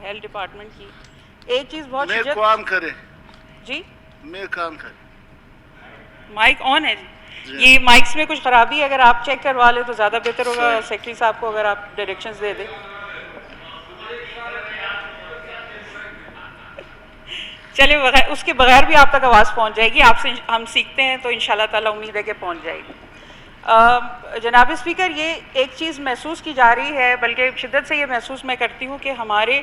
Health department کی ایک چیز بہت میں کام کرے جی میں کام کرے مائک آن ہے جی یہ مائکس میں کچھ خرابی ہے اگر آپ چیک کروا لیں تو زیادہ بہتر ہوگا سیکرٹری صاحب کو اگر آپ ڈائریکشنز دے دیں چلے بغیر اس کے بغیر بھی آپ تک آواز پہنچ جائے گی آپ سے ہم سیکھتے ہیں تو انشاءاللہ تعالیٰ امید ہے کہ پہنچ جائے گی جناب اسپیکر یہ ایک چیز محسوس کی جا رہی ہے بلکہ شدت سے یہ محسوس میں کرتی ہوں کہ ہمارے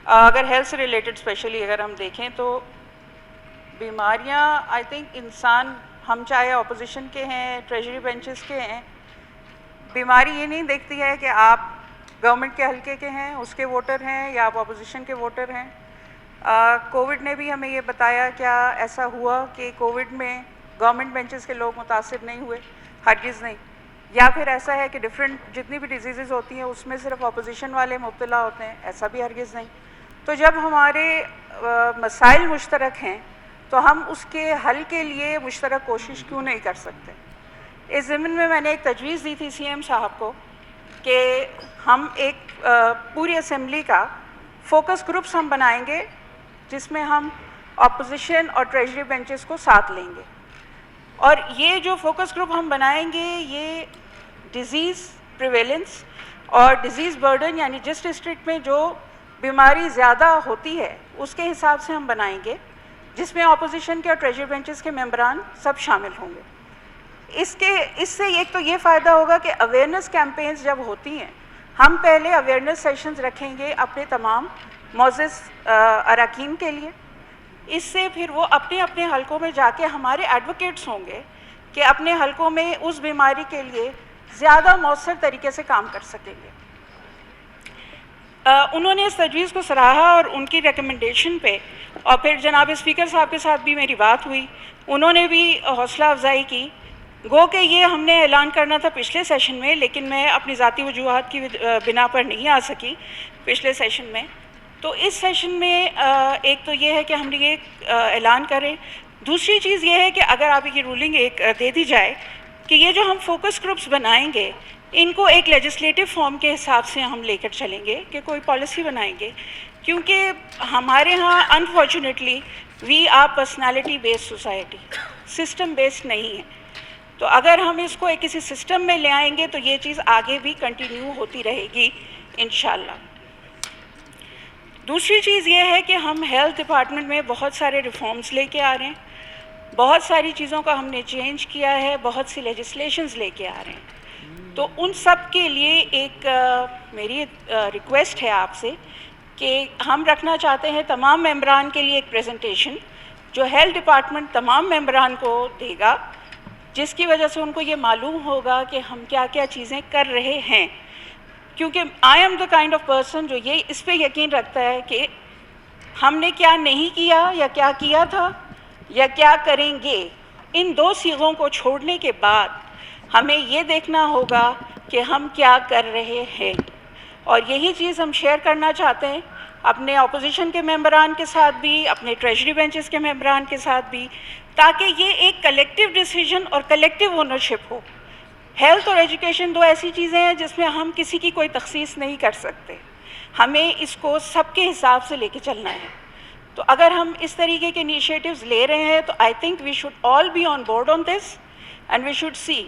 اگر ہیلتھ سے ریلیٹڈ اسپیشلی اگر ہم دیکھیں تو بیماریاں آئی تھنک انسان ہم چاہے اپوزیشن کے ہیں ٹریجری بینچز کے ہیں بیماری یہ نہیں دیکھتی ہے کہ آپ گورنمنٹ کے حلقے کے ہیں اس کے ووٹر ہیں یا آپ اپوزیشن کے ووٹر ہیں کووڈ نے بھی ہمیں یہ بتایا کیا ایسا ہوا کہ کووڈ میں گورنمنٹ بینچز کے لوگ متاثر نہیں ہوئے ہرگز نہیں یا پھر ایسا ہے کہ ڈفرینٹ جتنی بھی ڈیزیزز ہوتی ہیں اس میں صرف اپوزیشن والے مبتلا ہوتے ہیں ایسا بھی ہرگز نہیں تو جب ہمارے مسائل مشترک ہیں تو ہم اس کے حل کے لیے مشترک کوشش کیوں نہیں کر سکتے اس ضمن میں نے ایک تجویز دی تھی سی ایم صاحب کو کہ ہم ایک پوری اسمبلی کا فوکس گروپس ہم بنائیں گے جس میں ہم اپوزیشن اور ٹریجری بینچز کو ساتھ لیں گے اور یہ جو فوکس گروپ ہم بنائیں گے یہ ڈیزیز پریویلنس اور ڈیزیز برڈن یعنی جس ڈسٹرکٹ میں جو بیماری زیادہ ہوتی ہے اس کے حساب سے ہم بنائیں گے جس میں اپوزیشن کے اور ٹریجری بینچز کے ممبران سب شامل ہوں گے اس سے ایک تو یہ فائدہ ہوگا کہ اویئرنیس کیمپینز جب ہوتی ہیں ہم پہلے اویئرنیس سیشنز رکھیں گے اپنے تمام معزز اراکین کے لیے اس سے پھر وہ اپنے اپنے حلقوں میں جا کے ہمارے ایڈوکیٹس ہوں گے کہ اپنے حلقوں میں اس بیماری کے لیے زیادہ مؤثر طریقے سے کام کر سکیں گے انہوں نے اس تجویز کو سراہا اور ان کی ریکمنڈیشن پہ اور پھر جناب اسپیکر صاحب کے ساتھ بھی میری بات ہوئی انہوں نے بھی حوصلہ افزائی کی گو کہ یہ ہم نے اعلان کرنا تھا پچھلے سیشن میں لیکن میں اپنی ذاتی وجوہات کی بنا پر نہیں آ سکی پچھلے سیشن میں تو اس سیشن میں ایک تو یہ ہے کہ ہم نے یہ اعلان کریں دوسری چیز یہ ہے کہ اگر آپ کی رولنگ ایک دے دی جائے کہ یہ جو ہم فوکس گروپس بنائیں گے ان کو ایک لیجسلیٹو فارم کے حساب سے ہم لے کر چلیں گے کہ کوئی پالیسی بنائیں گے کیونکہ ہمارے ہاں unfortunately we are personality based society system based نہیں ہے تو اگر ہم اس کو ایک کسی سسٹم میں لے آئیں گے تو یہ چیز آگے بھی کنٹینیو ہوتی رہے گی انشاءاللہ دوسری چیز یہ ہے کہ ہم ہیلتھ ڈپارٹمنٹ میں بہت سارے ریفارمز لے کے آ رہے ہیں بہت ساری چیزوں کا ہم نے چینج کیا ہے بہت سی لیجسلیشنز لے کے آ رہے ہیں تو ان سب کے لیے ایک میری ریکویسٹ ہے آپ سے کہ ہم رکھنا چاہتے ہیں تمام ممبران کے لیے ایک پریزنٹیشن جو ہیلتھ ڈپارٹمنٹ تمام ممبران کو دے گا جس کی وجہ سے ان کو یہ معلوم ہوگا کہ ہم کیا کیا چیزیں کر رہے ہیں کیونکہ I am the kind of person جو یہ اس پہ یقین رکھتا ہے کہ ہم نے کیا نہیں کیا یا کیا کیا تھا یا کیا کریں گے ان دو صیغوں کو چھوڑنے کے بعد ہمیں یہ دیکھنا ہوگا کہ ہم کیا کر رہے ہیں اور یہی چیز ہم شیئر کرنا چاہتے ہیں اپنے اپوزیشن کے ممبران کے ساتھ بھی اپنے ٹریجری بینچز کے ممبران کے ساتھ بھی تاکہ یہ ایک کلیکٹیو ڈیسیجن اور کلیکٹیو اونرشپ ہو ہیلتھ اور ایجوکیشن دو ایسی چیزیں ہیں جس میں ہم کسی کی کوئی تخصیص نہیں کر سکتے ہمیں اس کو سب کے حساب سے لے کے چلنا ہے تو اگر ہم اس طریقے کے انیشیٹوز لے رہے ہیں تو I think we should all be on board on this and we should see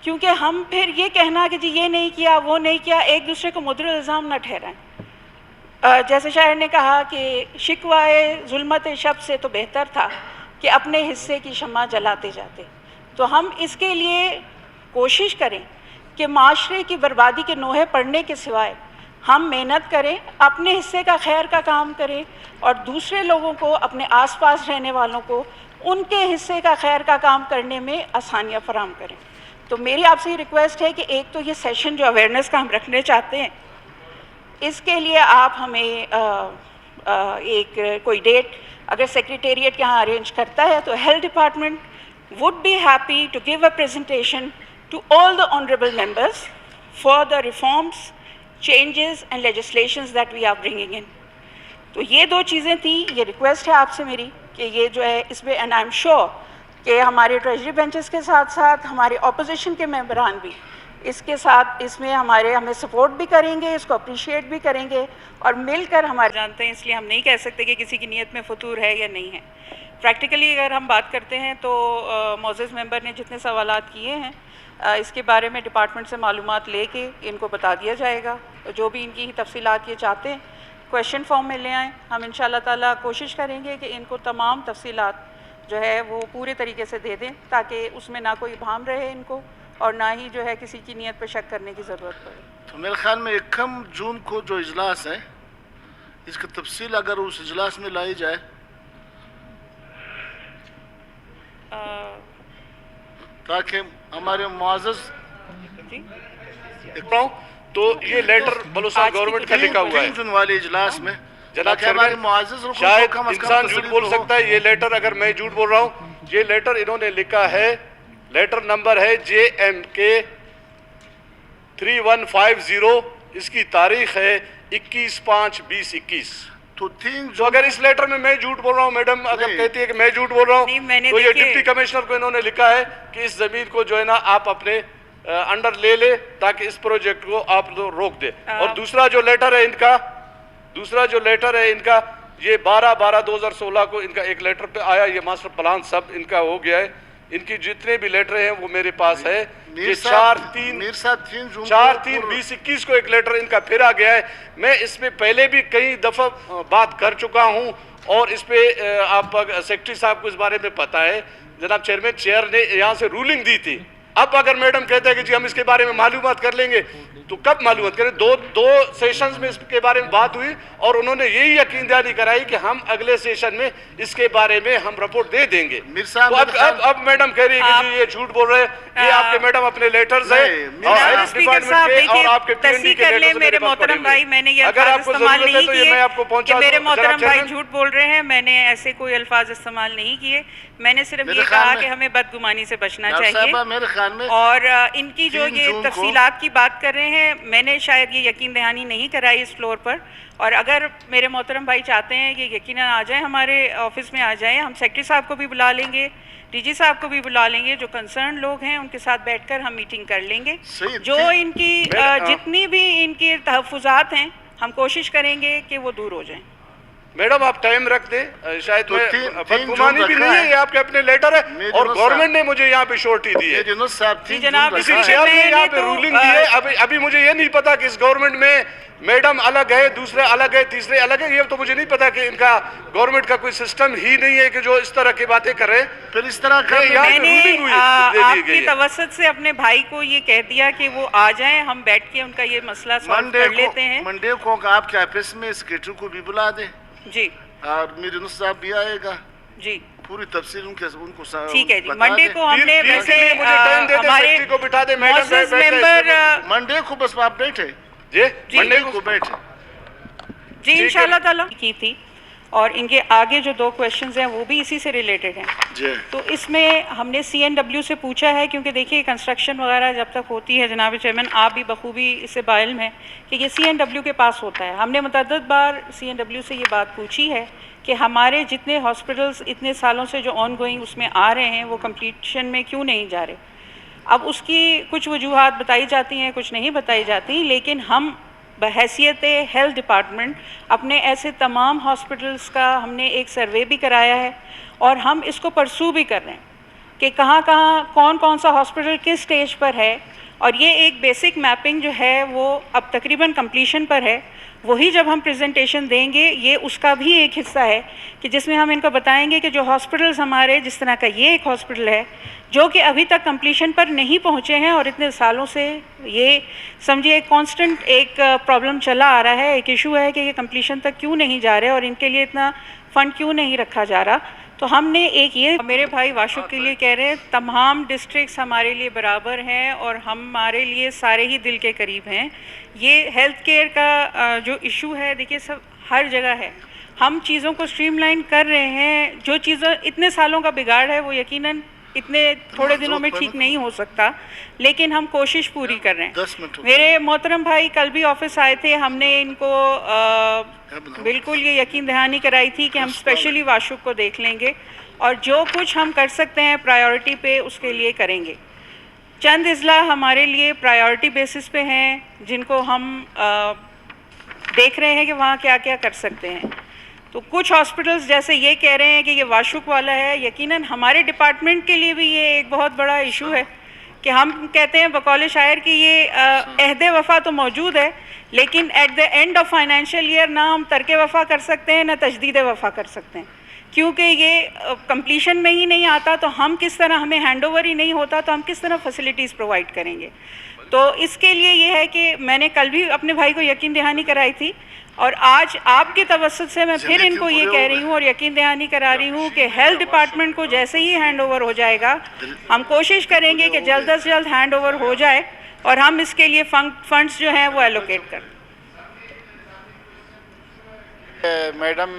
کیونکہ ہم پھر یہ کہنا کہ جی یہ نہیں کیا وہ نہیں کیا ایک دوسرے کو مدر الزام نہ ٹھہرائیں جیسے شاعر نے کہا کہ شکوائے ظلمت شب سے تو بہتر تھا کہ اپنے حصے کی شمع جلاتے جاتے تو ہم اس کے لیے کوشش کریں کہ معاشرے کی بربادی کے نوحے پڑھنے کے سوائے ہم محنت کریں اپنے حصے کا خیر کا کام کریں اور دوسرے لوگوں کو اپنے آس پاس رہنے والوں کو ان کے حصے کا خیر کا کام کرنے میں آسانیاں فراہم کریں تو میری آپ سے یہ ریکویسٹ ہے کہ ایک تو یہ سیشن جو اویئرنیس کا ہم رکھنے چاہتے ہیں اس کے لیے آپ ہمیں ایک کوئی ڈیٹ اگر سیکریٹریٹ یہاں ارینج کرتا ہے تو health department would be happy to give a presentation to all the honorable members for the reforms, changes and legislations that we are bringing in. تو یہ دو چیزیں تھیں یہ ریکویسٹ ہے آپ سے میری کہ یہ جو ہے اس میں اینڈ آئی ایم شیور کہ ہمارے ٹریجری بینچز کے ساتھ ساتھ ہمارے اپوزیشن کے ممبران بھی اس کے ساتھ اس میں ہمیں سپورٹ بھی کریں گے، اس کو اپریشیٹ بھی کریں گے اور مل کر ہمارے جانتے ہیں، اس لیے ہم نہیں کہہ سکتے کہ کسی کی نیت میں فطور ہے یا نہیں ہے۔ پریکٹیکلی اگر ہم بات کرتے ہیں تو معزز ممبر نے جتنے سوالات کیے ہیں اس کے بارے میں ڈپارٹمنٹ سے معلومات لے کے ان کو بتا دیا جائے گا، جو بھی ان کی تفصیلات یہ چاہتے ہیں کویشچن فارم میں لے آئیں۔ ہم انشاءاللہ تعالیٰ کوشش کریں گے کہ ان کو تمام تفصیلات جو ہے وہ پورے طریقے سے دے دیں تاکہ اس میں نہ کوئی ابہام رہے ان کو اور نہ ہی جو ہے کسی کی نیت پہ شک کرنے کی ضرورت پڑے۔ تو میرے خیال میں 1 جون کو جو اجلاس ہے اس کی تفصیل اگر اس اجلاس میں لائی جائے تاکہ ہمارے معزز جی تو یہ لیٹر بلوچستان گورنمنٹ کا لکھا ہوا ہے 3 جون والے اجلاس میں جناب تاکہ ہمارے چیئرمین، معزز رکن کو شاید کم از کم انسان تسلی جھوٹ بول تو ہو۔ سکتا ہے، یہ لیٹر اگر میں جھوٹ بول رہا ہوں، یہ لیٹر انہوں نے لکھا ہے، لیٹر نمبر ہے JMK 3150، اس کی تاریخ ہے 21/5/2021۔ تو 3 تو جون اگر اس لیٹر میں میں جھوٹ بول رہا ہوں، میڈم اگر نہیں۔ کہتی ہے کہ میں جھوٹ بول رہا نہیں، میں ہوں، نے تو یہ دیکھیے- ڈپٹی کمشنر کو انہوں نے لکھا ہے کہ اس زمین کو جو ہے نا آپ اپنے انڈر لے لے تاکہ اس پروجیکٹ کو آپ روک دے۔ اور دوسرا جو لیٹر ہے ان کا یہ 12/12/2016 کو ان کا ایک لیٹر پہ آیا، یہ ماسٹر پلان سب ان کا ہو گیا ہے، ان کی جتنے بھی لیٹر ہیں وہ میرے پاس ہے۔ یہ 4/3/2021 کو ایک لیٹر ان کا پھر آ گیا ہے۔ میں اس میں پہلے بھی کئی دفعہ بات کر چکا ہوں اور اس پہ آپ سیکرٹری صاحب کو اس بارے میں پتا ہے، جناب چیئرمین چیئر نے یہاں سے رولنگ دی تھی۔ اب اگر میڈم کہتے ہیں کہ جی ہم اس کے بارے میں معلومات کر لیں گے تو کب معلومات کریں؟ دو سیشنز میں اس کے بارے میں بات ہوئی اور انہوں نے یہی یقین دہانی کرائی کہ ہم اگلے سیشن میں اس کے بارے میں ہم رپورٹ دے دیں گے۔ میر صاحب تو اب میڈم کہہ رہی ہے کہ جی یہ جھوٹ بول رہے ہیں، یہ آپ کے میڈم اپنے لیٹرز ہیں نہیں، اور جناب ہیلتھ اسپیکر ڈپارٹمنٹ صاحب کے اور دیکھیے آپ کے تصحیح کر لیں میرے محترم بھائی، میں نے یہ اگر الفاظ آپ کو استعمال ضرورت ہے نہیں تو یہ میں آپ کو کیے پہنچا کہ میرے دوں۔ محترم جناب بھائی چیئرمین، جھوٹ بول رہے ہیں، میں نے ایسے کوئی الفاظ استعمال نہیں کیے، میں نے صرف میرے یہ خیال کہا میں- کہ ہمیں بدگمانی سے بچنا ڈاکٹر چاہیے صاحبہ میرے خیال میں اور ان کی جو 3 یہ جون کو- تفصیلات کی بات کر رہے ہیں میں نے شاید یہ یقین دہانی نہیں کرائی اس فلور پر، اور اگر میرے محترم بھائی چاہتے ہیں کہ یقیناً آ جائیں ہمارے آفس میں آ جائیں، ہم سیکرٹری صاحب کو بھی بلا لیں گے، ڈی جی صاحب کو بھی بلا لیں گے، جو کنسرن لوگ ہیں ان کے ساتھ بیٹھ کر ہم میٹنگ کر لیں گے۔ صحیح، جو ان کی جتنی بھی ان کی تحفظات ہیں ہم کوشش کریں گے کہ وہ دور ہو جائیں۔ میڈم آپ ٹائم رکھ دیں، شاید تو میں 3 بدگمانی بھی جون نہیں رکھا ہے، یہ آپ کے اپنے لیٹر ہے میرے اور جناب گورنمنٹ نے مجھے یہاں پہ شورٹی دی ہے۔ یہ جنوب صاحب 3 جناب، جون اسی رکھا ہے۔ چیئر نے میں یہاں نے پہ تو- رولنگ دی ہے۔ ابھی مجھے یہ نہیں پتا کہ اس گورنمنٹ میں میڈم الگ ہے، دوسرے الگ ہے، تیسرے الگ ہے، یہ تو مجھے نہیں پتا کہ ان کا گورنمنٹ کا کوئی سسٹم ہی نہیں ہے کہ جو اس طرح کی باتیں کر رہے ہیں۔ پھر اس طرح کا یہ یہاں میں پہ نے ruling ہوئی دے دی آپ گئی کی ہے۔ توسط سے اپنے بھائی کو یہ کہہ دیا کہ وہ آ جائیں، ہم بیٹھ کے ان کا یہ مسئلہ سالو کر لیتے ہیں۔ منڈے کو آپ کے آفس میں سیکرٹری کو بھی بلا دیں جی اور میر یونس صاحب بھی آئے گا، جی پوری تفصیل ان کو ٹھیک ہے جی، بتا منڈے دیں۔ کو ہم نے پیر ویسے کے لیے مجھے ٹائم دے دیں، ہمارے سیکرٹری کو بٹھا دیں، میڈم معزز بیٹھ جائیں اس ممبر منڈے کو بس آپ بیٹھے جی منڈے منڈے کو بیٹھے جی ہے۔ انشاءاللہ تعالیٰ کی تھی، اور ان کے آگے جو 2 کویشچنز ہیں وہ بھی اسی سے ریلیٹڈ ہیں۔ جی تو اس میں ہم نے CNW سے پوچھا ہے، کیونکہ دیکھیے کنسٹرکشن وغیرہ جب تک ہوتی ہے جناب چیئرمین آپ بھی بخوبی اس سے علم ہے کہ یہ CNW کے پاس ہوتا ہے۔ ہم نے متعدد بار CNW سے یہ بات پوچھی ہے کہ ہمارے جتنے ہاسپٹلز اتنے سالوں سے جو آن گوئنگ اس میں آ رہے ہیں وہ کمپلیشن میں کیوں نہیں جا رہے۔ اب اس کی کچھ وجوہات بتائی جاتی ہیں، کچھ نہیں بتائی جاتی، لیکن ہم بحیثیت ہیلتھ ڈپارٹمنٹ اپنے ایسے تمام ہاسپٹلز کا ہم نے ایک سروے بھی کرایا ہے اور ہم اس کو پرسو بھی کر رہے ہیں کہ کہاں کہاں کون سا ہاسپٹل کس سٹیج پر ہے، اور یہ ایک بیسک میپنگ جو ہے وہ اب تقریباً کمپلیشن پر ہے۔ وہی جب ہم پریزنٹیشن دیں گے یہ اس کا بھی ایک حصہ ہے کہ جس میں ہم ان کو بتائیں گے کہ جو ہاسپٹلز ہمارے جس طرح کا یہ ایک ہاسپٹل ہے جو کہ ابھی تک کمپلیشن پر نہیں پہنچے ہیں اور اتنے سالوں سے یہ سمجھے ایک کانسٹنٹ ایک پرابلم چلا آ رہا ہے، ایک ایشو ہے کہ یہ کمپلیشن تک کیوں نہیں جا رہے اور ان کے لیے اتنا فنڈ کیوں نہیں رکھا جا رہا۔ تو ہم نے ایک یہ میرے بھائی واشق کے لیے کہہ رہے ہیں تمام ڈسٹرکٹس ہمارے لیے برابر ہیں اور ہمارے لیے سارے ہی دل کے قریب ہیں۔ یہ ہیلتھ کیئر کا جو ایشو ہے دیکھیے سب ہر جگہ ہے، ہم چیزوں کو سٹریم لائن کر رہے ہیں، جو چیزیں اتنے سالوں کا بگاڑ ہے وہ یقیناً اتنے تھوڑے دنوں میں ٹھیک نہیں ہو سکتا، لیکن ہم کوشش پوری کر رہے ہیں۔ 10 منٹ ہو میرے محترم بھائی کل بھی آفس آئے تھے، ہم نے ان کو بالکل یہ یقین دہانی کرائی تھی کہ ہم اسپیشلی واشق کو دیکھ لیں گے اور جو کچھ ہم کر سکتے ہیں پرائیورٹی پہ اس کے لیے کریں گے۔ چند اضلاع ہمارے لیے پرائیورٹی بیسس پہ ہیں جن کو ہم دیکھ رہے ہیں کہ وہاں کیا کیا کر سکتے ہیں. تو کچھ ہاسپٹلس جیسے یہ کہہ رہے ہیں کہ یہ واشک والا ہے، یقیناً ہمارے ڈپارٹمنٹ کے لیے بھی یہ ایک بہت بڑا ایشو ہے کہ ہم کہتے ہیں بقول شاعر کہ یہ عہد وفا تو موجود ہے، لیکن at the end of financial year نہ ہم ترک وفا کر سکتے ہیں نہ تجدید وفا کر سکتے ہیں، کیونکہ یہ کمپلیشن میں ہی نہیں آتا تو ہم کس طرح، ہمیں ہینڈ اوور ہی نہیں ہوتا تو ہم کس طرح فیسلٹیز پرووائڈ کریں گے. تو اس کے لیے یہ ہے کہ میں نے کل بھی اپنے بھائی کو یقین دہانی کرائی تھی، اور آج آپ کے توسط سے میں پھر ان کو یہ کہہ رہی ہوں اور یقین دہانی کرا رہی ہوں کہ ہیلتھ ڈپارٹمنٹ کو جیسے ہی ہینڈ اوور ہو جائے گا ہم کوشش کریں گے کہ جلد از جلد ہینڈ اوور ہو جائے اور ہم اس کے لیے فنڈز جو ہیں وہ ایلوکیٹ کریں. میڈم